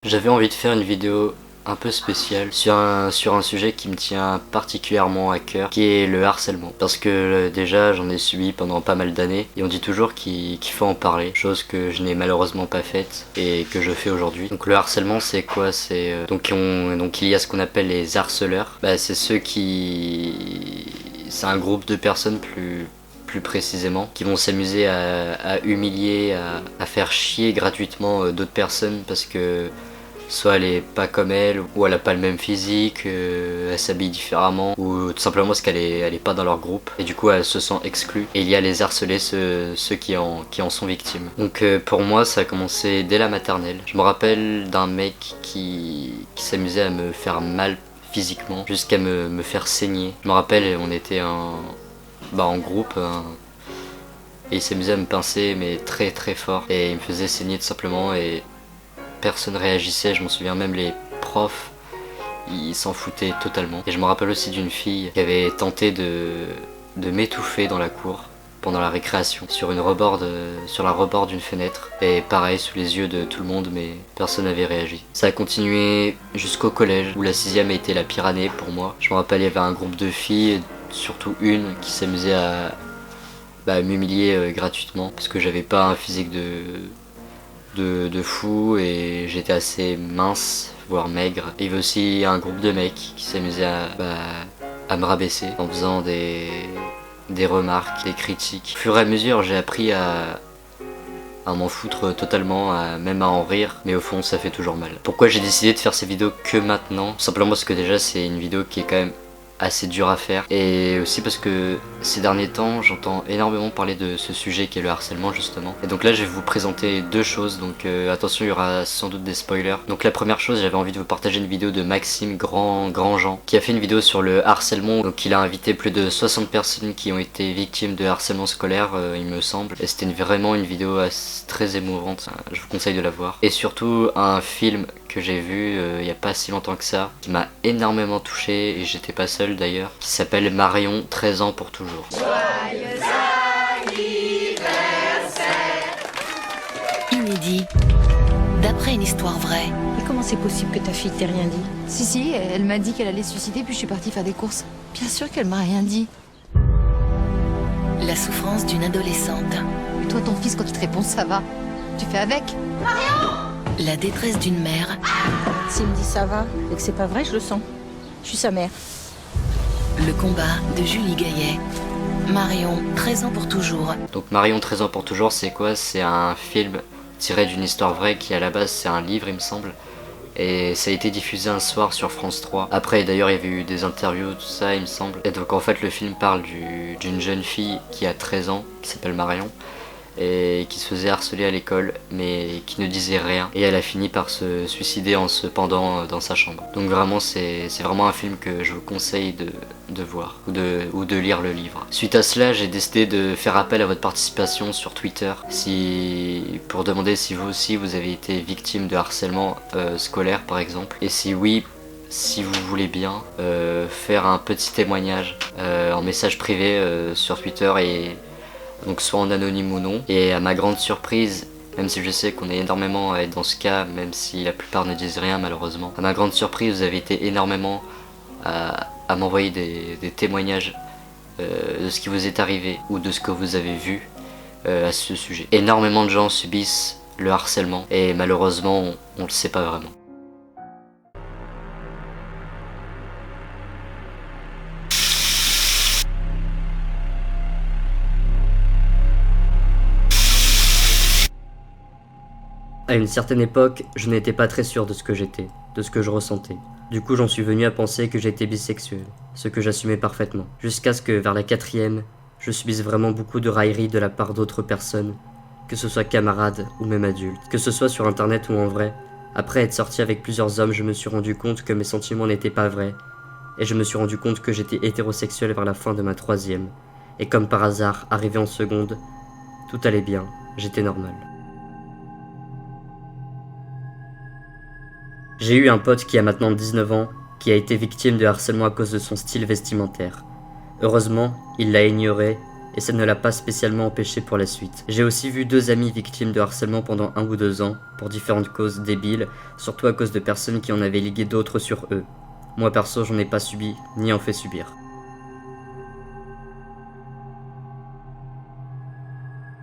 J'avais envie de faire une vidéo un peu spéciale sur un sujet qui me tient particulièrement à cœur, qui est le harcèlement. Parce que déjà j'en ai subi pendant pas mal d'années et on dit toujours qu'il faut en parler, chose que je n'ai malheureusement pas faite et que je fais aujourd'hui. Donc le harcèlement c'est quoi? Donc il y a ce qu'on appelle les harceleurs. C'est ceux qui... C'est un groupe de personnes plus précisément, qui vont s'amuser à humilier, à faire chier gratuitement d'autres personnes parce que soit elle est pas comme elle, ou elle a pas le même physique, elle s'habille différemment, ou tout simplement parce qu'elle est pas dans leur groupe, et du coup elle se sent exclue. Et il y a les harcelés, ceux qui en sont victimes. Donc pour moi ça a commencé dès la maternelle. Je me rappelle d'un mec qui s'amusait à me faire mal physiquement, jusqu'à me faire saigner. Je me rappelle, on était en groupe, et il s'amusait à me pincer, mais très très fort, et il me faisait saigner tout simplement, et personne réagissait. Je m'en souviens, même les profs ils s'en foutaient totalement. Et je me rappelle aussi d'une fille qui avait tenté de m'étouffer dans la cour pendant la récréation sur la rebord d'une fenêtre, et pareil sous les yeux de tout le monde, mais personne n'avait réagi. Ça a continué jusqu'au collège où la 6ème a été la pire année pour moi. Je me rappelle, il y avait un groupe de filles, surtout une qui s'amusait à m'humilier gratuitement parce que j'avais pas un physique de fou et j'étais assez mince, voire maigre. Et il y avait aussi un groupe de mecs qui s'amusaient à me rabaisser en faisant des remarques, des critiques. Au fur et à mesure, j'ai appris à m'en foutre totalement, même à en rire, mais au fond ça fait toujours mal. Pourquoi j'ai décidé de faire ces vidéos que maintenant? Tout simplement parce que déjà c'est une vidéo qui est quand même assez dur à faire, et aussi parce que ces derniers temps j'entends énormément parler de ce sujet qui est le harcèlement justement. Et donc là je vais vous présenter deux choses, donc attention, il y aura sans doute des spoilers. Donc la première chose, j'avais envie de vous partager une vidéo de Maxime Grandjean qui a fait une vidéo sur le harcèlement. Donc il a invité plus de 60 personnes qui ont été victimes de harcèlement scolaire, il me semble, et c'était vraiment une vidéo très émouvante. Je vous conseille de la voir. Et surtout un film que j'ai vu il y a pas si longtemps que ça, qui m'a énormément touché, et j'étais pas seul d'ailleurs, qui s'appelle Marion, 13 ans pour toujours. Joyeux anniversaire. Inédit, d'après une histoire vraie. Et comment c'est possible que ta fille t'ait rien dit? Si, elle m'a dit qu'elle allait se suicider, puis je suis partie faire des courses. Bien sûr qu'elle m'a rien dit. La souffrance d'une adolescente. Et toi, ton fils, quand il te répond, ça va. Tu fais avec. La détresse d'une mère. S'il me dit ça va et que c'est pas vrai, je le sens. Je suis sa mère. Le combat de Julie Gaillet. Marion, 13 ans pour toujours. Donc Marion, 13 ans pour toujours, c'est quoi? C'est un film tiré d'une histoire vraie qui à la base c'est un livre, il me semble. Et ça a été diffusé un soir sur France 3. Après d'ailleurs il y avait eu des interviews, tout ça il me semble. Et donc en fait le film parle d'une jeune fille qui a 13 ans, qui s'appelle Marion, et qui se faisait harceler à l'école mais qui ne disait rien, et elle a fini par se suicider en se pendant dans sa chambre. Donc vraiment c'est vraiment un film que je vous conseille de voir ou de lire le livre. Suite à cela, j'ai décidé de faire appel à votre participation sur Twitter pour demander si vous aussi vous avez été victime de harcèlement scolaire par exemple, et si oui, si vous voulez bien faire un petit témoignage en message privé sur Twitter, et donc soit en anonyme ou non. Et à ma grande surprise, même si je sais qu'on est énormément à être dans ce cas, même si la plupart ne disent rien malheureusement, à ma grande surprise vous avez été énormément à m'envoyer des témoignages de ce qui vous est arrivé ou de ce que vous avez vu à ce sujet. Énormément de gens subissent le harcèlement, et malheureusement on le sait pas vraiment. À une certaine époque, je n'étais pas très sûr de ce que j'étais, de ce que je ressentais. Du coup, j'en suis venu à penser que j'étais bisexuel, ce que j'assumais parfaitement. Jusqu'à ce que, vers la 4ème, je subisse vraiment beaucoup de railleries de la part d'autres personnes, que ce soit camarades ou même adultes, que ce soit sur internet ou en vrai. Après être sorti avec plusieurs hommes, je me suis rendu compte que mes sentiments n'étaient pas vrais, et je me suis rendu compte que j'étais hétérosexuel vers la fin de ma 3ème. Et comme par hasard, arrivé en seconde, tout allait bien, j'étais normal. J'ai eu un pote qui a maintenant 19 ans, qui a été victime de harcèlement à cause de son style vestimentaire. Heureusement, il l'a ignoré et ça ne l'a pas spécialement empêché pour la suite. J'ai aussi vu 2 amis victimes de harcèlement pendant 1 ou 2 ans, pour différentes causes débiles, surtout à cause de personnes qui en avaient ligué d'autres sur eux. Moi perso, j'en ai pas subi, ni en fait subir.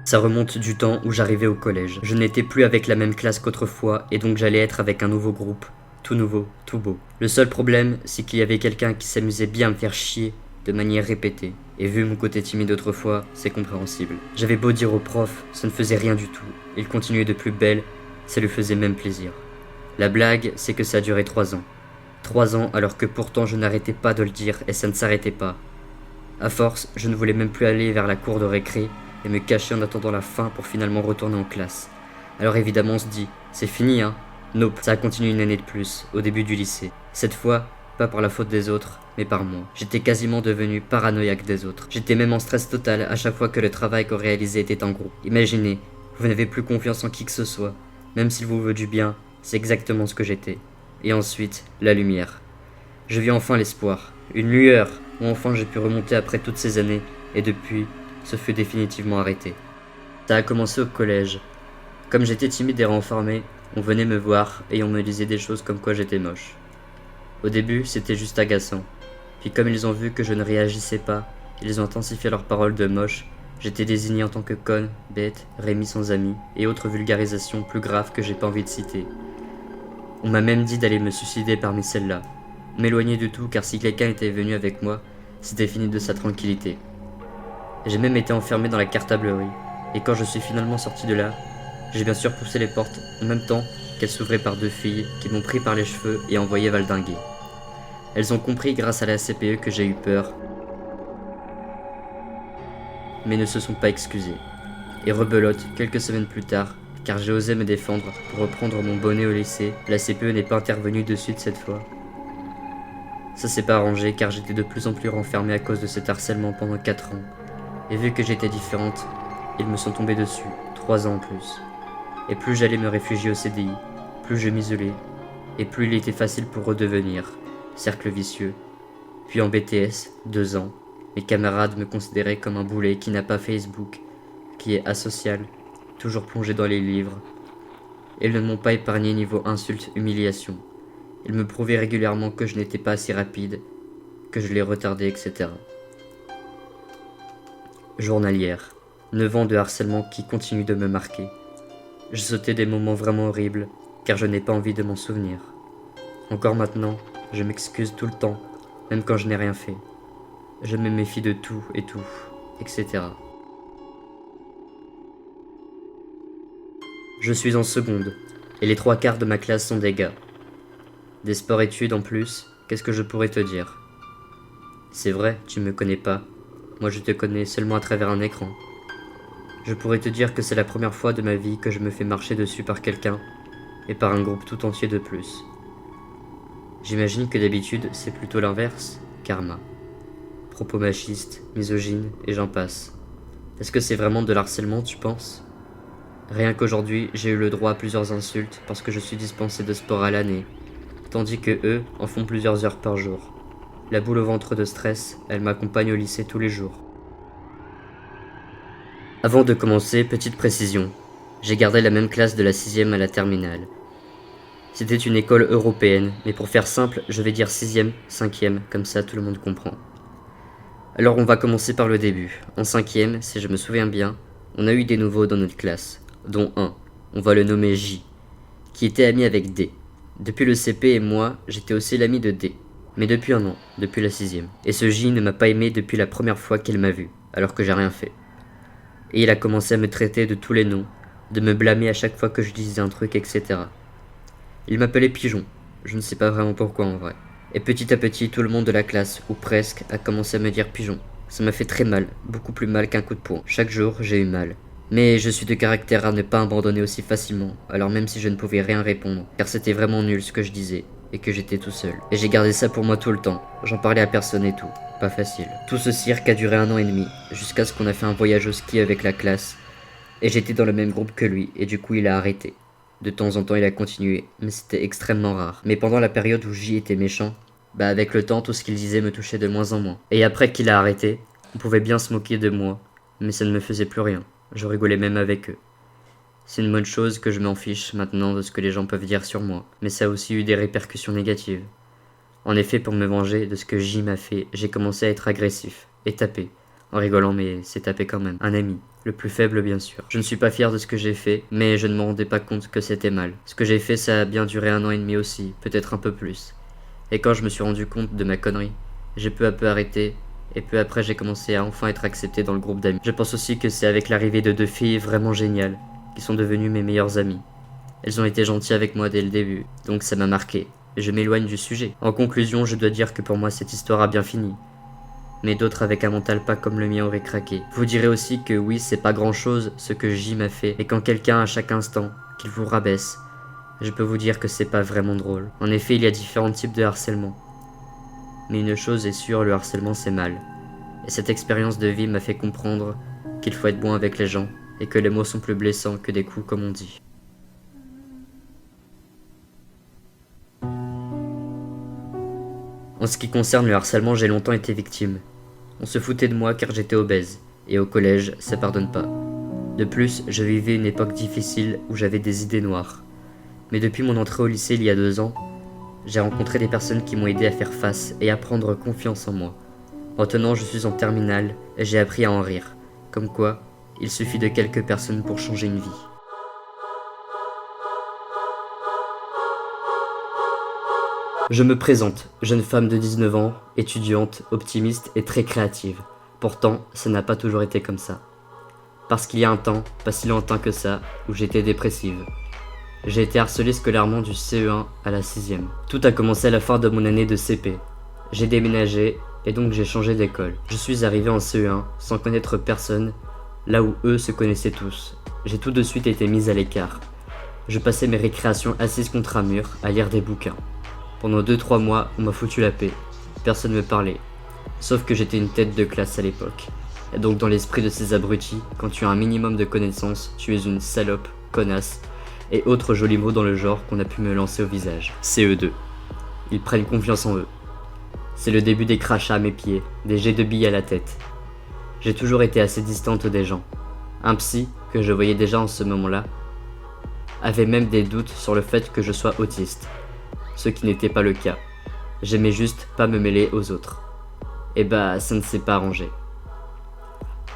Ça remonte du temps où j'arrivais au collège. Je n'étais plus avec la même classe qu'autrefois, et donc j'allais être avec un nouveau groupe. Tout nouveau, tout beau. Le seul problème, c'est qu'il y avait quelqu'un qui s'amusait bien à me faire chier de manière répétée. Et vu mon côté timide autrefois, c'est compréhensible. J'avais beau dire au prof, ça ne faisait rien du tout. Il continuait de plus belle, ça lui faisait même plaisir. La blague, c'est que ça a duré 3 ans. 3 ans alors que pourtant je n'arrêtais pas de le dire et ça ne s'arrêtait pas. À force, je ne voulais même plus aller vers la cour de récré et me cacher en attendant la fin pour finalement retourner en classe. Alors évidemment on se dit, c'est fini hein. Nope, ça a continué une année de plus, au début du lycée. Cette fois, pas par la faute des autres, mais par moi. J'étais quasiment devenu paranoïaque des autres. J'étais même en stress total à chaque fois que le travail qu'on réalisait était en groupe. Imaginez, vous n'avez plus confiance en qui que ce soit. Même s'il vous veut du bien, c'est exactement ce que j'étais. Et ensuite, la lumière. Je vis enfin l'espoir. Une lueur où enfin j'ai pu remonter après toutes ces années. Et depuis, ce fut définitivement arrêté. Ça a commencé au collège. Comme j'étais timide et renfermé, on venait me voir et on me disait des choses comme quoi j'étais moche. Au début, c'était juste agaçant. Puis comme ils ont vu que je ne réagissais pas, ils ont intensifié leurs paroles de moche. J'étais désigné en tant que conne, bête, Rémi sans amis, et autres vulgarisations plus graves que j'ai pas envie de citer. On m'a même dit d'aller me suicider parmi celles-là. M'éloigner de tout car si quelqu'un était venu avec moi, c'était fini de sa tranquillité. J'ai même été enfermé dans la cartablerie, et quand je suis finalement sorti de là, j'ai bien sûr poussé les portes en même temps qu'elles s'ouvraient par 2 filles qui m'ont pris par les cheveux et envoyé valdinguer. Elles ont compris grâce à la CPE que j'ai eu peur, mais ne se sont pas excusées. Et rebelote, quelques semaines plus tard, car j'ai osé me défendre pour reprendre mon bonnet au lycée, la CPE n'est pas intervenue de suite cette fois. Ça s'est pas arrangé car j'étais de plus en plus renfermé à cause de cet harcèlement pendant 4 ans. Et vu que j'étais différente, ils me sont tombés dessus, 3 ans en plus. Et plus j'allais me réfugier au CDI, plus je m'isolais, et plus il était facile pour redevenir. Cercle vicieux. Puis en BTS, 2 ans, mes camarades me considéraient comme un boulet qui n'a pas Facebook, qui est asocial, toujours plongé dans les livres. Ils ne m'ont pas épargné niveau insultes, humiliation. Ils me prouvaient régulièrement que je n'étais pas assez rapide, que je les retardais, etc. Journalière. 9 ans de harcèlement qui continuent de me marquer. Je sautais des moments vraiment horribles, car je n'ai pas envie de m'en souvenir. Encore maintenant, je m'excuse tout le temps, même quand je n'ai rien fait. Je me méfie de tout, etc. Je suis en seconde, et les 3/4 de ma classe sont des gars. Des sports-études en plus, qu'est-ce que je pourrais te dire? C'est vrai, tu me connais pas. Moi je te connais seulement à travers un écran. Je pourrais te dire que c'est la première fois de ma vie que je me fais marcher dessus par quelqu'un, et par un groupe tout entier de plus. J'imagine que d'habitude c'est plutôt l'inverse, karma. Propos machistes, misogynes, et j'en passe. Est-ce que c'est vraiment de l'harcèlement, tu penses? Rien qu'aujourd'hui, j'ai eu le droit à plusieurs insultes parce que je suis dispensé de sport à l'année, tandis que eux en font plusieurs heures par jour. La boule au ventre de stress, elle m'accompagne au lycée tous les jours. Avant de commencer, petite précision. J'ai gardé la même classe de la 6e à la terminale. C'était une école européenne, mais pour faire simple, je vais dire 6e, 5e, comme ça tout le monde comprend. Alors on va commencer par le début. En 5e, si je me souviens bien, on a eu des nouveaux dans notre classe, dont un, on va le nommer J, qui était ami avec D. Depuis le CP et moi, j'étais aussi l'ami de D. Mais depuis un an, depuis la 6e. Et ce J ne m'a pas aimé depuis la première fois qu'elle m'a vu, alors que j'ai rien fait. Et il a commencé à me traiter de tous les noms, de me blâmer à chaque fois que je disais un truc, etc. Il m'appelait Pigeon, je ne sais pas vraiment pourquoi en vrai. Et petit à petit, tout le monde de la classe, ou presque, a commencé à me dire Pigeon. Ça m'a fait très mal, beaucoup plus mal qu'un coup de poing. Chaque jour, j'ai eu mal. Mais je suis de caractère à ne pas abandonner aussi facilement, alors même si je ne pouvais rien répondre, car c'était vraiment nul ce que je disais, et que j'étais tout seul. Et j'ai gardé ça pour moi tout le temps, j'en parlais à personne et tout. Pas facile. Tout ce cirque a duré 1 an et demi, jusqu'à ce qu'on a fait un voyage au ski avec la classe, et j'étais dans le même groupe que lui, et du coup il a arrêté. De temps en temps il a continué, mais c'était extrêmement rare. Mais pendant la période où J était méchant, avec le temps tout ce qu'il disait me touchait de moins en moins. Et après qu'il a arrêté, on pouvait bien se moquer de moi, mais ça ne me faisait plus rien. Je rigolais même avec eux. C'est une bonne chose que je m'en fiche maintenant de ce que les gens peuvent dire sur moi, mais ça a aussi eu des répercussions négatives. En effet, pour me venger de ce que J m'a fait, j'ai commencé à être agressif et taper. En rigolant, mais c'est taper quand même. Un ami. Le plus faible, bien sûr. Je ne suis pas fier de ce que j'ai fait, mais je ne me rendais pas compte que c'était mal. Ce que j'ai fait, ça a bien duré 1 an et demi aussi, peut-être un peu plus. Et quand je me suis rendu compte de ma connerie, j'ai peu à peu arrêté, et peu après j'ai commencé à enfin être accepté dans le groupe d'amis. Je pense aussi que c'est avec l'arrivée de 2 filles vraiment géniales, qui sont devenues mes meilleures amies. Elles ont été gentilles avec moi dès le début, donc ça m'a marqué. Je m'éloigne du sujet. En conclusion, je dois dire que pour moi cette histoire a bien fini. Mais d'autres avec un mental pas comme le mien auraient craqué. Vous direz aussi que oui, c'est pas grand chose ce que J m'a fait, et quand quelqu'un à chaque instant, qu'il vous rabaisse, je peux vous dire que c'est pas vraiment drôle. En effet, il y a différents types de harcèlement. Mais une chose est sûre, le harcèlement c'est mal. Et cette expérience de vie m'a fait comprendre qu'il faut être bon avec les gens, et que les mots sont plus blessants que des coups comme on dit. En ce qui concerne le harcèlement, j'ai longtemps été victime. On se foutait de moi car j'étais obèse, et au collège, ça pardonne pas. De plus, je vivais une époque difficile où j'avais des idées noires. Mais depuis mon entrée au lycée il y a 2 ans, j'ai rencontré des personnes qui m'ont aidé à faire face et à prendre confiance en moi. Maintenant, je suis en terminale et j'ai appris à en rire. Comme quoi, il suffit de quelques personnes pour changer une vie. Je me présente, jeune femme de 19 ans, étudiante, optimiste et très créative. Pourtant, ça n'a pas toujours été comme ça. Parce qu'il y a un temps, pas si lointain que ça, où j'étais dépressive. J'ai été harcelée scolairement du CE1 à la 6e. Tout a commencé à la fin de mon année de CP. J'ai déménagé et donc j'ai changé d'école. Je suis arrivé en CE1 sans connaître personne, là où eux se connaissaient tous. J'ai tout de suite été mise à l'écart. Je passais mes récréations assise contre un mur à lire des bouquins. Pendant 2-3 mois, on m'a foutu la paix. Personne ne me parlait. Sauf que j'étais une tête de classe à l'époque. Et donc dans l'esprit de ces abrutis, quand tu as un minimum de connaissances, tu es une salope, connasse, et autres jolis mots dans le genre qu'on a pu me lancer au visage. CE2. Ils prennent confiance en eux. C'est le début des crachats à mes pieds, des jets de billes à la tête. J'ai toujours été assez distante des gens. Un psy, que je voyais déjà en ce moment-là, avait même des doutes sur le fait que je sois autiste. Ce qui n'était pas le cas. J'aimais juste pas me mêler aux autres. Et bah, ça ne s'est pas arrangé.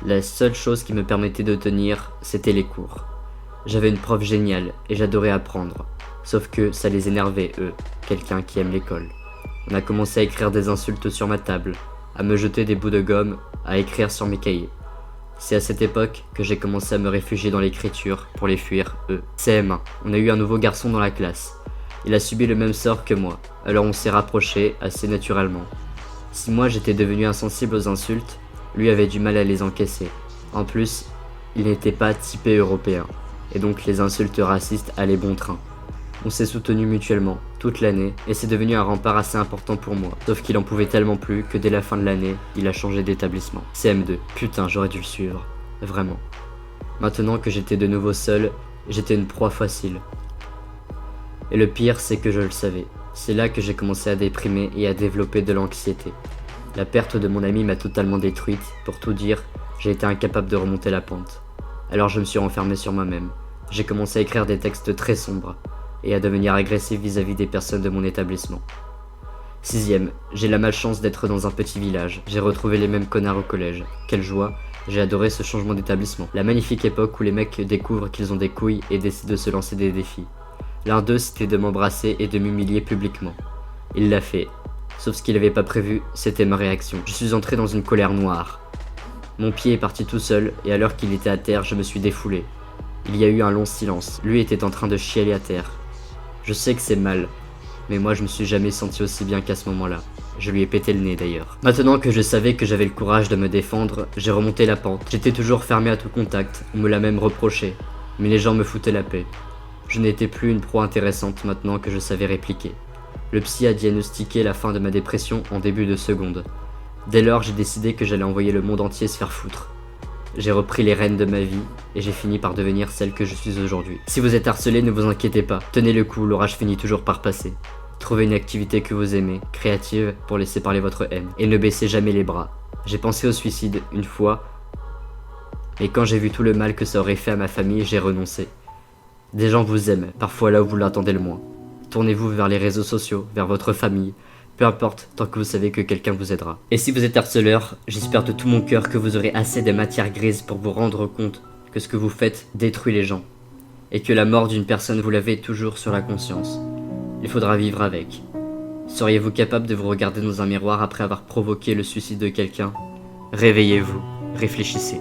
La seule chose qui me permettait de tenir, c'était les cours. J'avais une prof géniale et j'adorais apprendre. Sauf que ça les énervait, eux, quelqu'un qui aime l'école. On a commencé à écrire des insultes sur ma table, à me jeter des bouts de gomme, à écrire sur mes cahiers. C'est à cette époque que j'ai commencé à me réfugier dans l'écriture pour les fuir, eux. CM1, on a eu un nouveau garçon dans la classe. Il a subi le même sort que moi, alors on s'est rapprochés assez naturellement. Si moi j'étais devenu insensible aux insultes, lui avait du mal à les encaisser. En plus, il n'était pas typé européen, et donc les insultes racistes allaient bon train. On s'est soutenus mutuellement, toute l'année, et c'est devenu un rempart assez important pour moi. Sauf qu'il en pouvait tellement plus que dès la fin de l'année, il a changé d'établissement. CM2, putain j'aurais dû le suivre, vraiment. Maintenant que j'étais de nouveau seul, j'étais une proie facile. Et le pire, c'est que je le savais. C'est là que j'ai commencé à déprimer et à développer de l'anxiété. La perte de mon ami m'a totalement détruite. Pour tout dire, j'ai été incapable de remonter la pente. Alors je me suis renfermé sur moi-même. J'ai commencé à écrire des textes très sombres et à devenir agressif vis-à-vis des personnes de mon établissement. 6e, j'ai la malchance d'être dans un petit village. J'ai retrouvé les mêmes connards au collège. Quelle joie, j'ai adoré ce changement d'établissement. La magnifique époque où les mecs découvrent qu'ils ont des couilles et décident de se lancer des défis. L'un d'eux, c'était de m'embrasser et de m'humilier publiquement. Il l'a fait. Sauf ce qu'il n'avait pas prévu, c'était ma réaction. Je suis entré dans une colère noire. Mon pied est parti tout seul, et à l'heure qu'il était à terre, je me suis défoulé. Il y a eu un long silence. Lui était en train de chialer à terre. Je sais que c'est mal, mais moi je me suis jamais senti aussi bien qu'à ce moment-là. Je lui ai pété le nez d'ailleurs. Maintenant que je savais que j'avais le courage de me défendre, j'ai remonté la pente. J'étais toujours fermé à tout contact, on me l'a même reproché. Mais les gens me foutaient la paix. Je n'étais plus une proie intéressante maintenant que je savais répliquer. Le psy a diagnostiqué la fin de ma dépression en début de seconde. Dès lors, j'ai décidé que j'allais envoyer le monde entier se faire foutre. J'ai repris les rênes de ma vie et j'ai fini par devenir celle que je suis aujourd'hui. Si vous êtes harcelé, ne vous inquiétez pas. Tenez le coup, l'orage finit toujours par passer. Trouvez une activité que vous aimez, créative, pour laisser parler votre haine. Et ne baissez jamais les bras. J'ai pensé au suicide une fois, Mais quand j'ai vu tout le mal que ça aurait fait à ma famille, j'ai renoncé. Des gens vous aiment, parfois là où vous l'attendez le moins. Tournez-vous vers les réseaux sociaux, vers votre famille, peu importe, tant que vous savez que quelqu'un vous aidera. Et si vous êtes harceleur, j'espère de tout mon cœur que vous aurez assez de matière grise pour vous rendre compte que ce que vous faites détruit les gens. Et que la mort d'une personne vous l'avez toujours sur la conscience. Il faudra vivre avec. Seriez-vous capable de vous regarder dans un miroir après avoir provoqué le suicide de quelqu'un? Réveillez-vous, réfléchissez.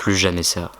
plus jamais ça.